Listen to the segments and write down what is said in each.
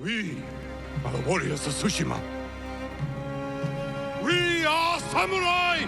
We are the warriors of Tsushima. We are samurai!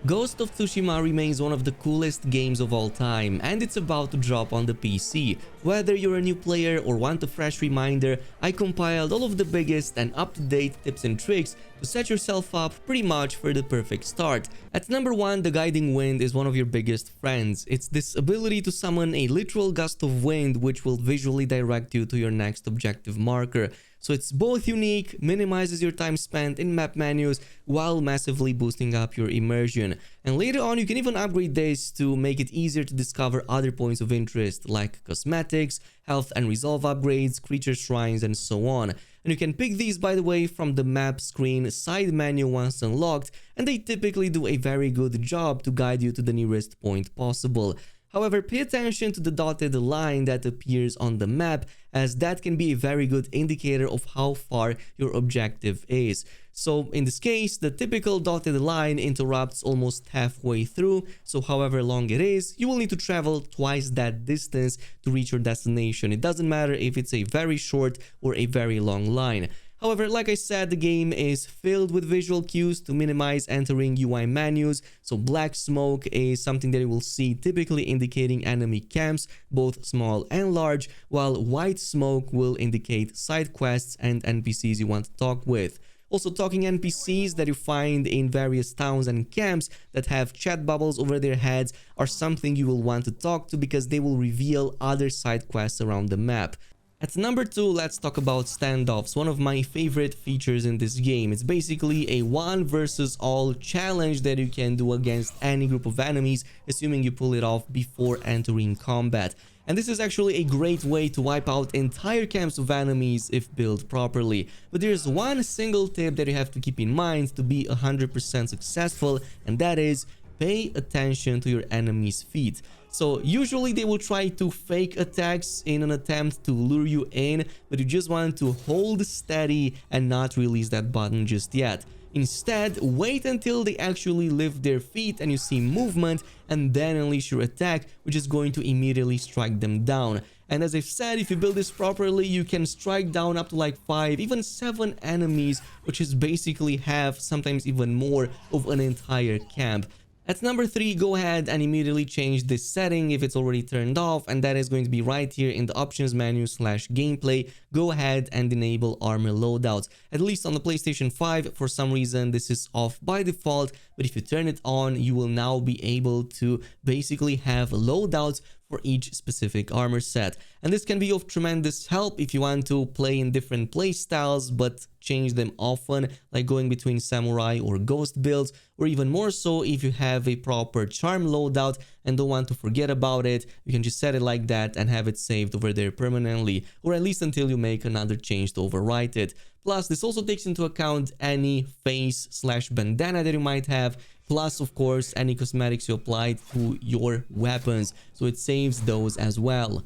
Ghost of Tsushima remains one of the coolest games of all time, and it's about to drop on the PC. Whether you're a new player or want a fresh reminder, I compiled all of the biggest and up-to-date tips and tricks to set yourself up pretty much for the perfect start. At number 1, the guiding wind is one of your biggest friends. It's this ability to summon a literal gust of wind which will visually direct you to your next objective marker. So it's both unique, minimizes your time spent in map menus while massively boosting up your immersion. And later on you can even upgrade this to make it easier to discover other points of interest like cosmetics, health and resolve upgrades, creature shrines and so on. And you can pick these, by the way, from the map screen side menu once unlocked, and they typically do a very good job to guide you to the nearest point possible. However, pay attention to the dotted line that appears on the map, as that can be a very good indicator of how far your objective is. So in this case, the typical dotted line interrupts almost halfway through, so however long it is, you will need to travel twice that distance to reach your destination. It doesn't matter if it's a very short or a very long line. However, like I said, the game is filled with visual cues to minimize entering UI menus. So black smoke is something that you will see typically indicating enemy camps, both small and large, while white smoke will indicate side quests and NPCs you want to talk with. Also, talking NPCs that you find in various towns and camps that have chat bubbles over their heads are something you will want to talk to because they will reveal other side quests around the map. At number 2, let's talk about standoffs, one of my favorite features in this game. It's basically a one versus all challenge that you can do against any group of enemies, assuming you pull it off before entering combat. And this is actually a great way to wipe out entire camps of enemies if built properly. But there's one single tip that you have to keep in mind to be 100% successful, and that is pay attention to your enemy's feet. So usually they will try to fake attacks in an attempt to lure you in, but you just want to hold steady and not release that button just yet. Instead, wait until they actually lift their feet and you see movement, and then unleash your attack, which is going to immediately strike them down. And as I've said, if you build this properly, you can strike down up to like 5, even 7 enemies, which is basically half, sometimes even more, of an entire camp. At number 3, go ahead and immediately change this setting if it's already turned off, and that is going to be right here in the options menu /gameplay. Go ahead and enable armor loadouts. At least on the PlayStation 5, for some reason this is off by default, but if you turn it on, you will now be able to basically have loadouts for each specific armor set. And this can be of tremendous help if you want to play in different play styles but change them often, like going between samurai or ghost builds, or even more so if you have a proper charm loadout and don't want to forget about it. You can just set it like that and have it saved over there permanently, or at least until you make another change to overwrite it. Plus, this also takes into account any face/bandana that you might have, plus of course any cosmetics you applied to your weapons, so it saves those as well.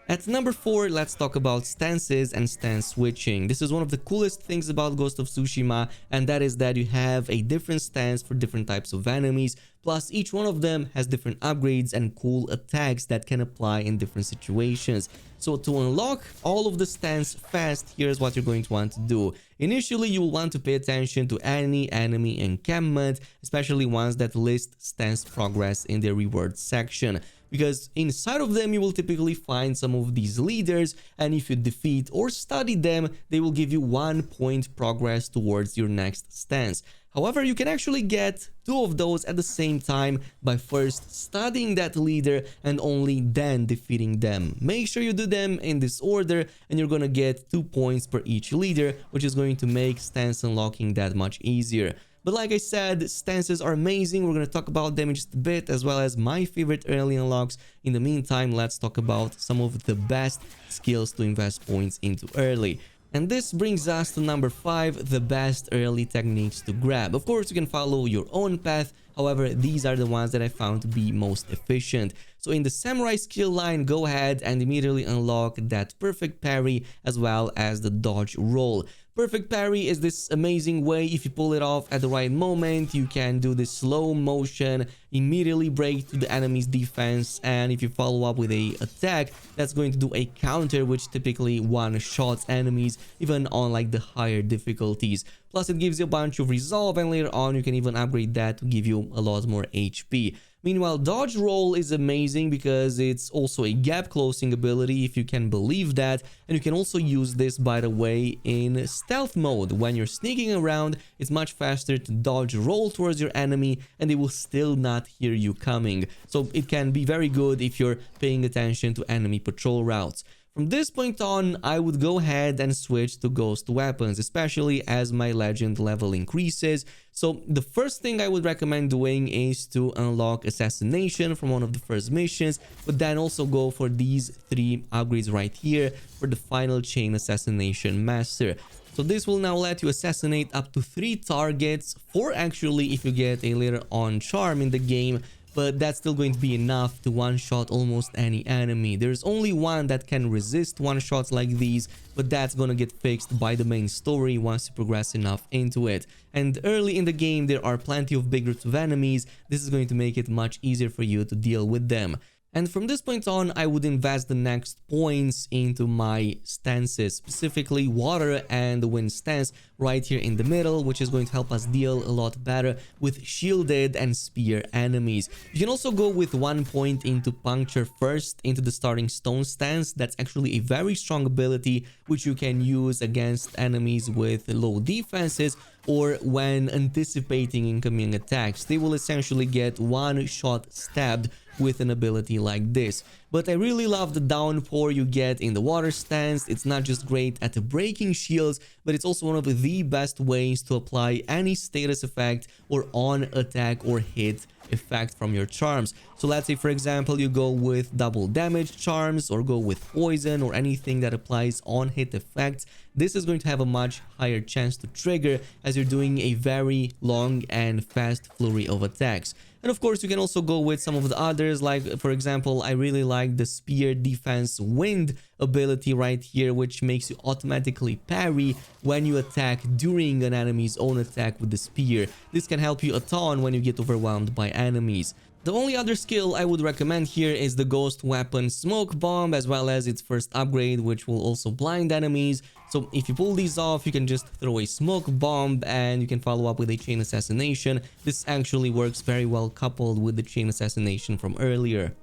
At number 4, let's talk about stances and stance switching. This is one of the coolest things about Ghost of Tsushima, and that is that you have a different stance for different types of enemies, plus each one of them has different upgrades and cool attacks that can apply in different situations. So to unlock all of the stance fast, here's what you're going to want to do. Initially, you will want to pay attention to any enemy encampment, especially ones that list stance progress in their rewards section, because inside of them you will typically find some of these leaders, and if you defeat or study them, they will give you 1 point progress towards your next stance. However, you can actually get 2 of those at the same time by first studying that leader and only then defeating them. Make sure you do them in this order and you're gonna get 2 points per each leader, which is going to make stance unlocking that much easier. But like I said, stances are amazing. We're going to talk about them in just a bit, as well as my favorite early unlocks. In the meantime, let's talk about some of the best skills to invest points into early. And this brings us to number 5, the best early techniques to grab. Of course, you can follow your own path. However, these are the ones that I found to be most efficient. So in the samurai skill line, go ahead and immediately unlock that perfect parry as well as the dodge roll. Perfect parry is this amazing way. If you pull it off at the right moment, you can do this slow motion, immediately break to the enemy's defense, and if you follow up with a attack, that's going to do a counter, which typically one-shots enemies even on like the higher difficulties. Plus it gives you a bunch of resolve, and later on you can even upgrade that to give you a lot more HP. Meanwhile, dodge roll is amazing because it's also a gap closing ability, if you can believe that. And you can also use this, by the way, in stealth mode. When you're sneaking around, it's much faster to dodge roll towards your enemy and they will still not hear you coming. So it can be very good if you're paying attention to enemy patrol routes. From this point on, I would go ahead and switch to ghost weapons, especially as my legend level increases. So the first thing I would recommend doing is to unlock assassination from one of the first missions, but then also go for these 3 upgrades right here for the final chain assassination master. So this will now let you assassinate up to 3 targets, 4 actually if you get a later on charm in the game, but that's still going to be enough to one-shot almost any enemy. There's only one that can resist one-shots like these, but that's gonna get fixed by the main story once you progress enough into it. And early in the game, there are plenty of big groups of enemies. This is going to make it much easier for you to deal with them. And from this point on, I would invest the next points into my stances, specifically water and the wind stance right here in the middle, which is going to help us deal a lot better with shielded and spear enemies. You can also go with 1 point into puncture first into the starting stone stance. That's actually a very strong ability which you can use against enemies with low defenses or when anticipating incoming attacks. They will essentially get one shot stabbed with an ability like this. But I really love the downpour you get in the water stance. It's not just great at breaking shields, but it's also one of the best ways to apply any status effect or on attack or hit effect from your charms. So let's say for example you go with double damage charms or go with poison or anything that applies on hit effects. This is going to have a much higher chance to trigger as you're doing a very long and fast flurry of attacks. And of course you can also go with some of the others, like for example I really like the spear defense wind ability right here, which makes you automatically parry when you attack during an enemy's own attack with the spear. This can help you a ton when you get overwhelmed by enemies. The only other skill I would recommend here is the ghost weapon smoke bomb, as well as its first upgrade, which will also blind enemies. So if you pull these off, you can just throw a smoke bomb and you can follow up with a chain assassination. This actually works very well coupled with the chain assassination from earlier.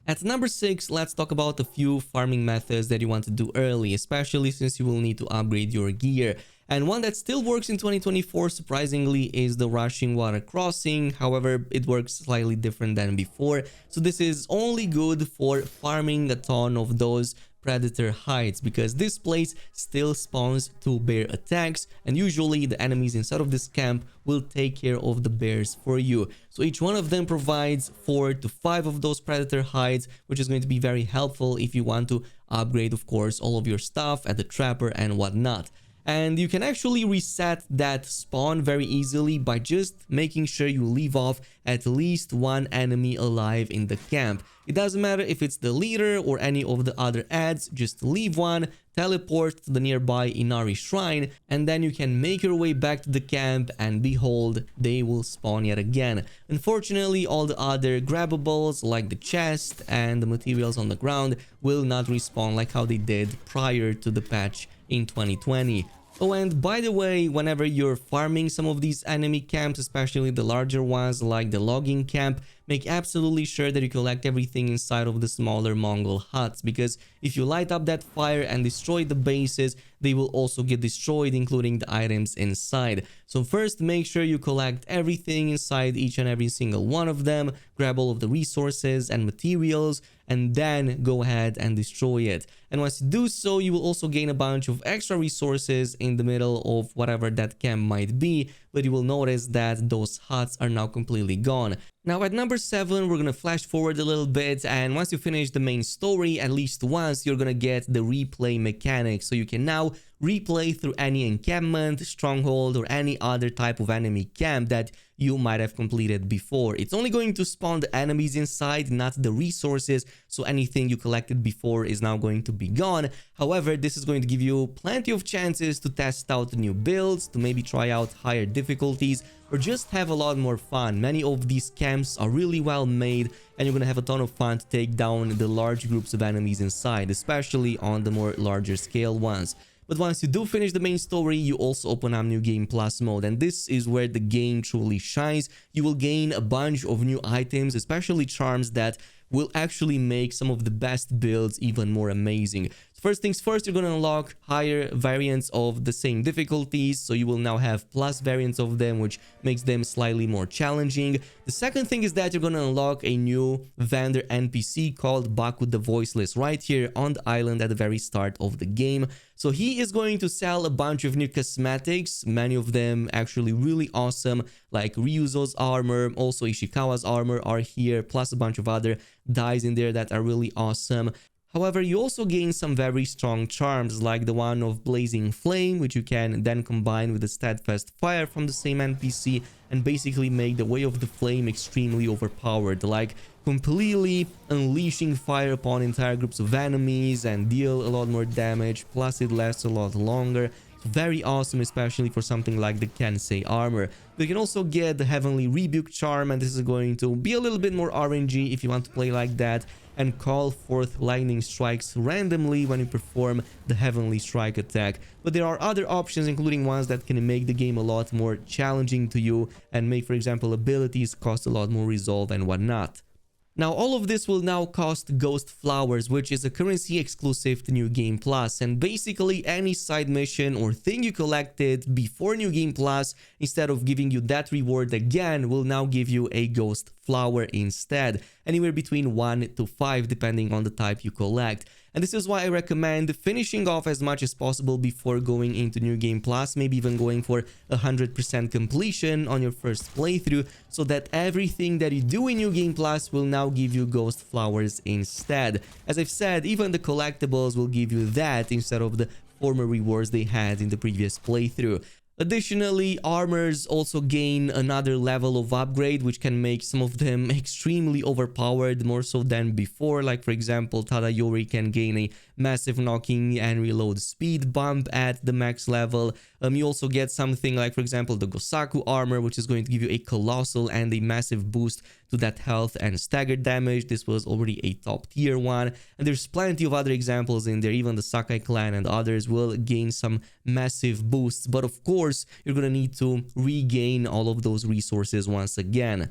At number 6, let's talk about a few farming methods that you want to do early, especially since you will need to upgrade your gear. And one that still works in 2024, surprisingly, is the rushing water crossing. However, it works slightly different than before. So this is only good for farming a ton of those predator hides, because this place still spawns 2 bear attacks, and usually the enemies inside of this camp will take care of the bears for you. So each one of them provides 4 to 5 of those predator hides, which is going to be very helpful if you want to upgrade, of course, all of your stuff at the trapper and whatnot. And you can actually reset that spawn very easily by just making sure you leave off at least 1 enemy alive in the camp. It doesn't matter if it's the leader or any of the other ads, just leave one, teleport to the nearby Inari shrine, and then you can make your way back to the camp, and behold, they will spawn yet again. Unfortunately, all the other grabbables like the chest and the materials on the ground will not respawn like how they did prior to the patch in 2020. Oh, and by the way, whenever you're farming some of these enemy camps, especially the larger ones like the logging camp, make absolutely sure that you collect everything inside of the smaller Mongol huts, because if you light up that fire and destroy the bases, they will also get destroyed, including the items inside. So first, make sure you collect everything inside each and every single one of them, grab all of the resources and materials, and then go ahead and destroy it. And once you do so, you will also gain a bunch of extra resources in the middle of whatever that camp might be, but you will notice that those huts are now completely gone. Now at number 7, we're gonna flash forward a little bit, and once you finish the main story, at least once, you're gonna get the replay mechanic. So you can now replay through any encampment, stronghold, or any other type of enemy camp that you might have completed before. It's only going to spawn the enemies inside, not the resources, so anything you collected before is now going to be gone. However, this is going to give you plenty of chances to test out new builds, to maybe try out higher difficulties, or just have a lot more fun. Many of these camps are really well made, and you're gonna have a ton of fun to take down the large groups of enemies inside, especially on the more larger scale ones. But once you do finish the main story, you also open up New Game Plus mode, and this is where the game truly shines. You will gain a bunch of new items, especially charms that will actually make some of the best builds even more amazing. First things first, you're going to unlock higher variants of the same difficulties, so you will now have plus variants of them, which makes them slightly more challenging. The second thing is that you're going to unlock a new vendor NPC called Baku the Voiceless right here on the island at the very start of the game. So he is going to sell a bunch of new cosmetics, many of them actually really awesome, like Ryuzo's armor, also Ishikawa's armor are here, plus a bunch of other dyes in there that are really awesome. However, you also gain some very strong charms, like the one of Blazing Flame, which you can then combine with the Steadfast Fire from the same NPC and basically make the Way of the Flame extremely overpowered, like completely unleashing fire upon entire groups of enemies and deal a lot more damage, plus it lasts a lot longer. Very awesome, especially for something like the Kensei armor. You can also get the Heavenly Rebuke charm, and this is going to be a little bit more RNG if you want to play like that, and call forth lightning strikes randomly when you perform the Heavenly Strike attack. But there are other options, including ones that can make the game a lot more challenging to you and make, for example, abilities cost a lot more resolve and whatnot. Now, all of this will now cost Ghost Flowers, which is a currency exclusive to New Game Plus, and basically any side mission or thing you collected before New Game Plus, instead of giving you that reward again, will now give you a Ghost Flower instead, anywhere between 1 to 5 depending on the type you collect. And this is why I recommend finishing off as much as possible before going into New Game Plus, maybe even going for 100% completion on your first playthrough, so that everything that you do in New Game Plus will now give you Ghost Flowers instead. As I've said, even the collectibles will give you that instead of the former rewards they had in the previous playthrough. Additionally, armors also gain another level of upgrade, which can make some of them extremely overpowered, more so than before. Like, for example, Tadayori can gain a massive knocking and reload speed bump at the max level. You also get something like, for example, the Gosaku armor, which is going to give you a colossal and a massive boost to that health and stagger damage. This was already a top tier one, and there's plenty of other examples in there. Even the Sakai clan and others will gain some massive boosts, but of course you're gonna need to regain all of those resources once again.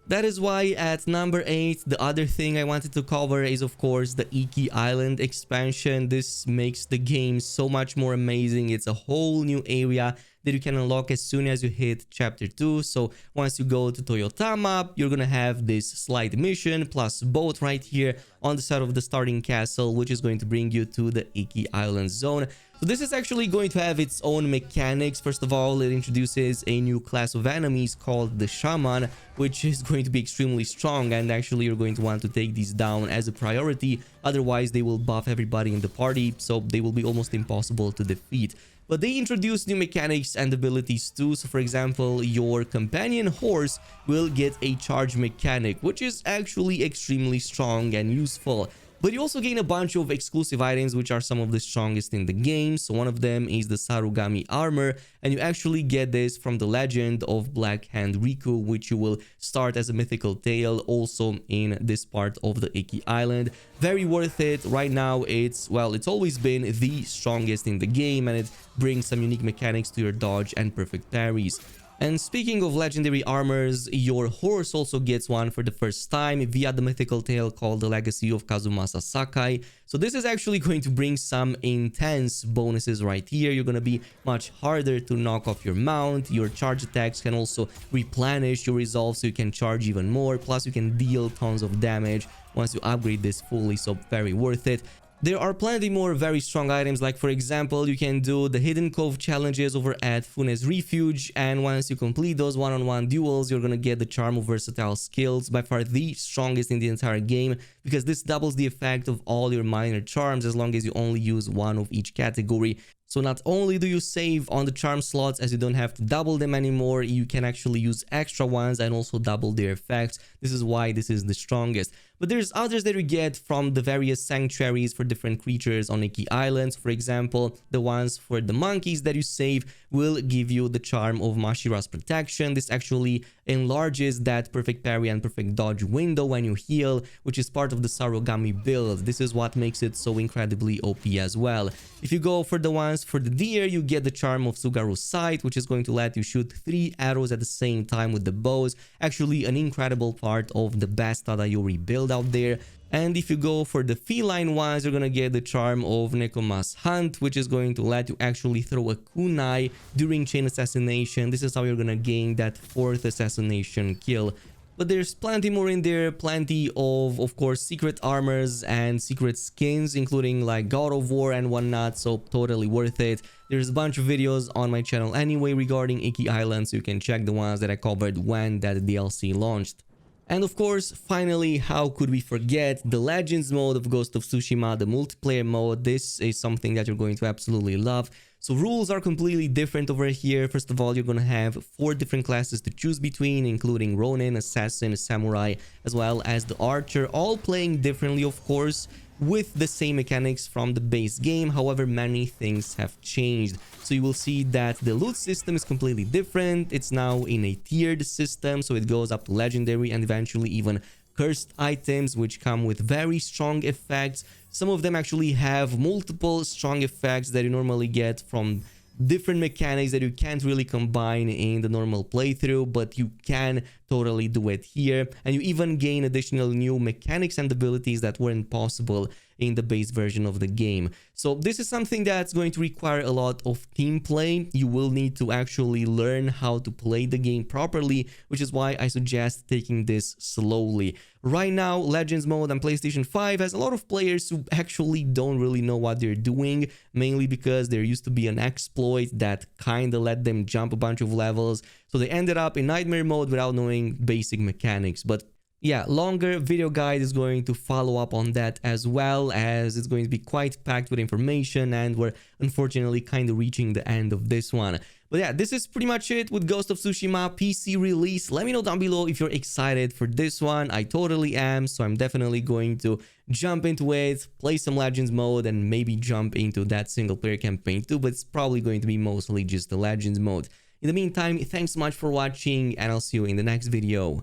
That is why at number 8, the other thing I wanted to cover is, of course, the Iki Island expansion. This makes the game so much more amazing. It's a whole new area that you can unlock as soon as you hit chapter 2. So once you go to Toyotama, you're gonna have this slight mission plus boat right here on the side of the starting castle, which is going to bring you to the Iki Island zone. So this is actually going to have its own mechanics. First of all, it introduces a new class of enemies called the Shaman, which is going to be extremely strong, and actually you're going to want to take these down as a priority. Otherwise, they will buff everybody in the party, so they will be almost impossible to defeat. But they introduce new mechanics and abilities too. So for example, your companion horse will get a charge mechanic, which is actually extremely strong and useful. But you also gain a bunch of exclusive items, which are some of the strongest in the game. So one of them is the Sarugami armor, and you actually get this from the legend of Black Hand Riku, which you will start as a mythical tale also in this part of the Iki Island. Very worth it. Right now it's always been the strongest in the game, and it brings some unique mechanics to your dodge and perfect parries. And speaking of legendary armors, your horse also gets one for the first time via the mythical tale called The Legacy of Kazumasa Sakai. So this is actually going to bring some intense bonuses right here. You're going to be much harder to knock off your mount. Your charge attacks can also replenish your resolve, so you can charge even more. Plus you can deal tons of damage once you upgrade this fully, so very worth it. There are plenty more very strong items, like for example, you can do the Hidden Cove challenges over at Funes Refuge, and once you complete those one-on-one duels, you're gonna get the Charm of Versatile skills, by far the strongest in the entire game, because this doubles the effect of all your minor charms as long as you only use one of each category. So not only do you save on the charm slots as you don't have to double them anymore, you can actually use extra ones and also double their effects. This is why this is the strongest. But there's others that you get from the various sanctuaries for different creatures on Iki Islands. For example, the ones for the monkeys that you save will give you the charm of Mashira's protection. This actually enlarges that perfect parry and perfect dodge window when you heal, which is part of the Sarogami build. This is what makes it so incredibly OP as well. If you go for the ones for the deer, you get the charm of Sugaru's sight, which is going to let you shoot 3 arrows at the same time with the bows. Actually an incredible part of the best Tadayori build out there. And if you go for the feline ones, you're gonna get the charm of Nekoma's Hunt, which is going to let you actually throw a kunai during chain assassination. This is how you're gonna gain that 4th assassination kill. But there's plenty more in there, plenty of course, secret armors and secret skins, including like God of War and whatnot, so totally worth it. There's a bunch of videos on my channel anyway regarding Iki Island, so you can check the ones that I covered when that DLC launched. And of course, finally, how could we forget the Legends mode of Ghost of Tsushima, the multiplayer mode. This is something that you're going to absolutely love. So rules are completely different over here. First of all, you're going to have 4 different classes to choose between, including Ronin, Assassin, Samurai, as well as the Archer, all playing differently, of course, with the same mechanics from the base game. However, many things have changed. So you will see that the loot system is completely different. It's now in a tiered system, so it goes up to legendary and eventually even cursed items, which come with very strong effects. Some of them actually have multiple strong effects that you normally get from different mechanics that you can't really combine in the normal playthrough, but you can totally do it here. And you even gain additional new mechanics and abilities that weren't possible in the base version of the game. So this is something that's going to require a lot of team play. You will need to actually learn how to play the game properly, which is why I suggest taking this slowly. Right now, Legends mode on PlayStation 5 has a lot of players who actually don't really know what they're doing, mainly because there used to be an exploit that kinda let them jump a bunch of levels, so they ended up in Nightmare mode without knowing basic mechanics. But yeah, longer video guide is going to follow up on that as well, as it's going to be quite packed with information, and we're unfortunately kind of reaching the end of this one. But yeah, this is pretty much it with Ghost of Tsushima PC release. Let me know down below if you're excited for this one. I totally am, so I'm definitely going to jump into it, play some Legends mode, and maybe jump into that single player campaign too, but it's probably going to be mostly just the Legends mode. In the meantime, thanks so much for watching, and I'll see you in the next video.